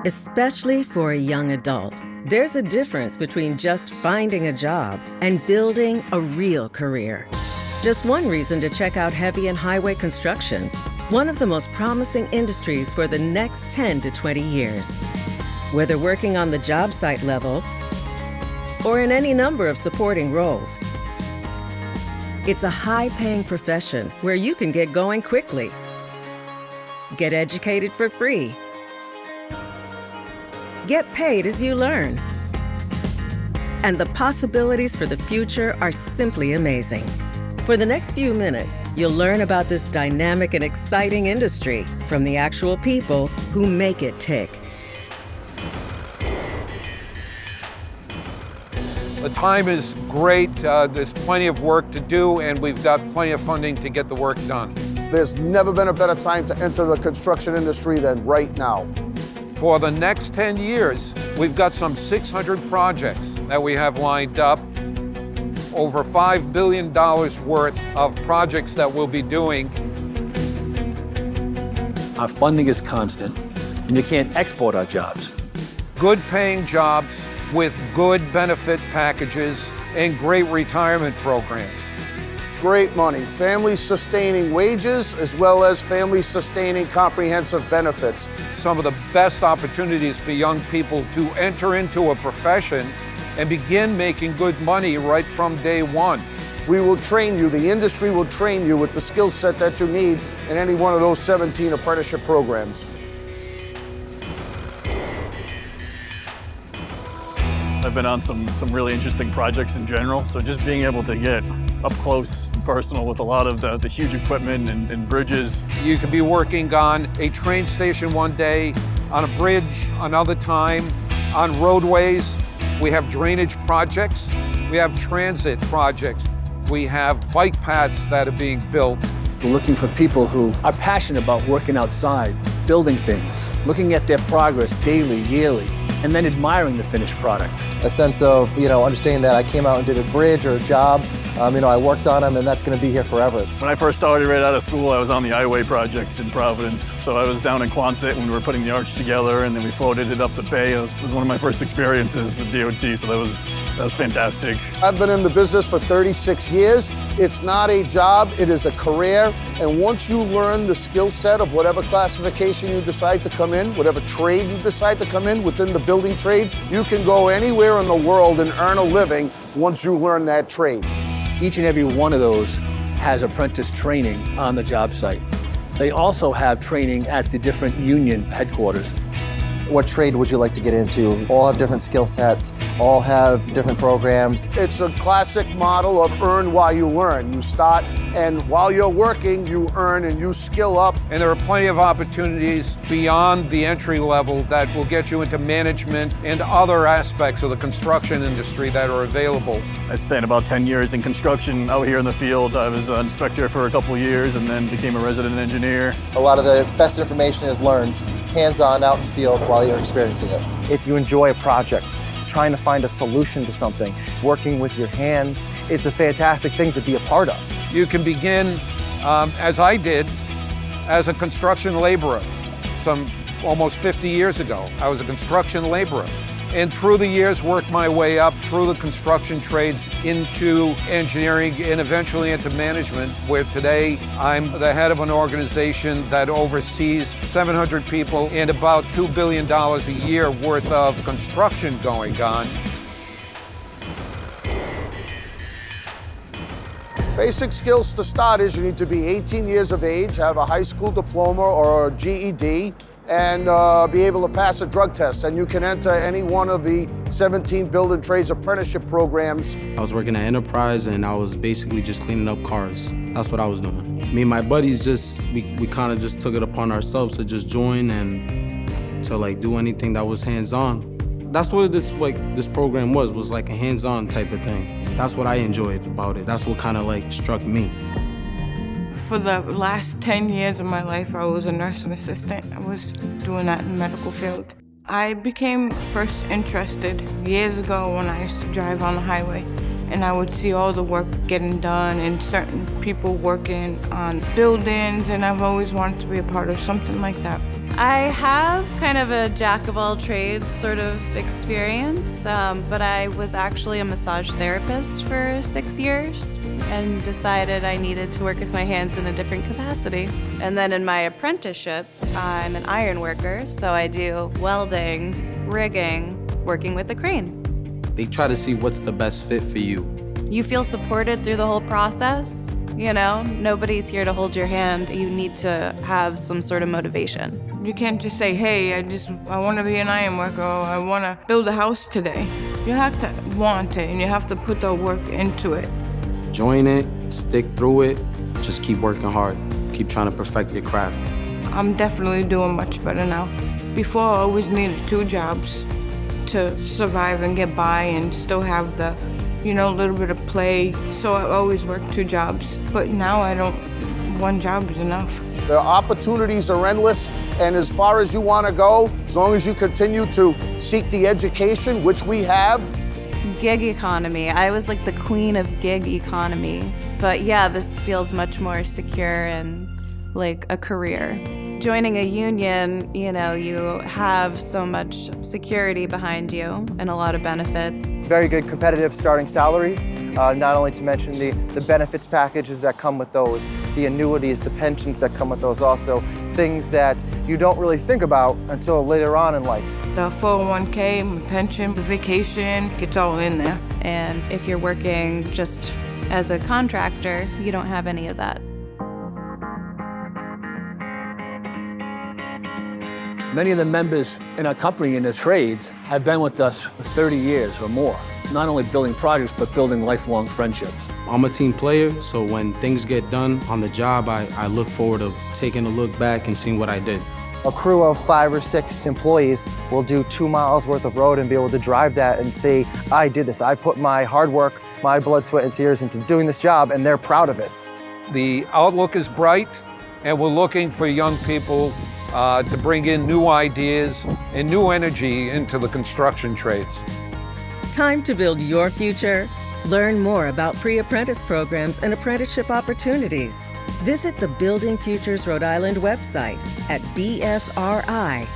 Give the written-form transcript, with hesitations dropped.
Especially for a young adult, there's a difference between just finding a job and building a real career. Just one reason to check out heavy and highway construction, one of the most promising industries for the next 10 to 20 years. Whether working on the job site level or in any number of supporting roles, it's a high-paying profession where you can get going quickly, get educated for free, get paid as you learn. And the possibilities for the future are simply amazing. For the next few minutes, you'll learn about this dynamic and exciting industry from the actual people who make it tick. The time is great, there's plenty of work to do, and we've got plenty of funding to get the work done. There's never been a better time to enter the construction industry than right now. For the next 10 years, we've got some 600 projects that we have lined up, over $5 billion worth of projects that we'll be doing. Our funding is constant, and you can't export our jobs. Good paying jobs with good benefit packages and great retirement programs. Great money, family-sustaining wages, as well as family-sustaining comprehensive benefits. Some of the best opportunities for young people to enter into a profession and begin making good money right from day one. We will train you, the industry will train you with the skill set that you need in any one of those 17 apprenticeship programs. I've been on some really interesting projects in general, so just being able to get up close and personal with a lot of the huge equipment and bridges. You could be working on a train station one day, on a bridge another time, on roadways. We have drainage projects, we have transit projects, we have bike paths that are being built. We're looking for people who are passionate about working outside, building things, looking at their progress daily, yearly, and then admiring the finished product. A sense of, understanding that I came out and did a bridge or a job, I worked on them, and that's going to be here forever. When I first started right out of school, I was on the highway projects in Providence. So I was down in Quonset when we were putting the arch together, and then we floated it up the bay. It was one of my first experiences with DOT, so that was fantastic. I've been in the business for 36 years. It's not a job, it is a career. And once you learn the skill set of whatever classification you decide to come in, whatever trade you decide to come in within the building trades, you can go anywhere in the world and earn a living once you learn that trade. Each and every one of those has apprentice training on the job site. They also have training at the different union headquarters. What trade would you like to get into? All have different skill sets, all have different programs. It's a classic model of earn while you learn. You start, and while you're working, you earn and you skill up. And there are plenty of opportunities beyond the entry level that will get you into management and other aspects of the construction industry that are available. I spent about 10 years in construction out here in the field. I was an inspector for a couple of years and then became a resident engineer. A lot of the best information is learned hands-on out in the field while you're experiencing it. If you enjoy a project, trying to find a solution to something, working with your hands, it's a fantastic thing to be a part of. You can begin, as I did, as a construction laborer. Some almost 50 years ago, I was a construction laborer. And through the years, worked my way up through the construction trades into engineering and eventually into management, where today I'm the head of an organization that oversees 700 people and about $2 billion a year worth of construction going on. Basic skills to start is you need to be 18 years of age, have a high school diploma or a GED, and be able to pass a drug test. And you can enter any one of the 17 building trades apprenticeship programs. I was working at Enterprise and I was basically just cleaning up cars. That's what I was doing. Me and my buddies we kind of just took it upon ourselves to just join and to do anything that was hands-on. That's what this program was like a hands-on type of thing. That's what I enjoyed about it. That's what kind of struck me. For the last 10 years of my life, I was a nursing assistant. I was doing that in the medical field. I became first interested years ago when I used to drive on the highway, and I would see all the work getting done and certain people working on buildings, and I've always wanted to be a part of something like that. I have kind of a jack of all trades sort of experience, but I was actually a massage therapist for 6 years and decided I needed to work with my hands in a different capacity. And then in my apprenticeship, I'm an iron worker, so I do welding, rigging, working with a crane. They try to see what's the best fit for you. You feel supported through the whole process. You know, nobody's here to hold your hand. You need to have some sort of motivation. You can't just say, hey, I want to be an iron worker, or I want to build a house today. You have to want it, and you have to put the work into it. Join it, stick through it, just keep working hard. Keep trying to perfect your craft. I'm definitely doing much better now. Before, I always needed 2 jobs to survive and get by and still have the, a little bit of play. So I always worked 2 jobs. But now I don't, 1 job is enough. The opportunities are endless, and as far as you want to go, as long as you continue to seek the education, which we have. Gig economy. I was like the queen of gig economy. But yeah, this feels much more secure and like a career. Joining a union, you have so much security behind you and a lot of benefits. Very good competitive starting salaries, not only to mention the benefits packages that come with those, the annuities, the pensions that come with those also, things that you don't really think about until later on in life. The 401k, my pension, the vacation, it's all in there. And if you're working just as a contractor, you don't have any of that. Many of the members in our company in the trades have been with us for 30 years or more, not only building projects, but building lifelong friendships. I'm a team player, so when things get done on the job, I look forward to taking a look back and seeing what I did. A crew of 5 or 6 employees will do 2 miles worth of road and be able to drive that and say, I did this. I put my hard work, my blood, sweat, and tears into doing this job, and they're proud of it. The outlook is bright, and we're looking for young people to bring in new ideas and new energy into the construction trades. Time to build your future? Learn more about pre-apprentice programs and apprenticeship opportunities. Visit the Building Futures Rhode Island website at BFRI.org.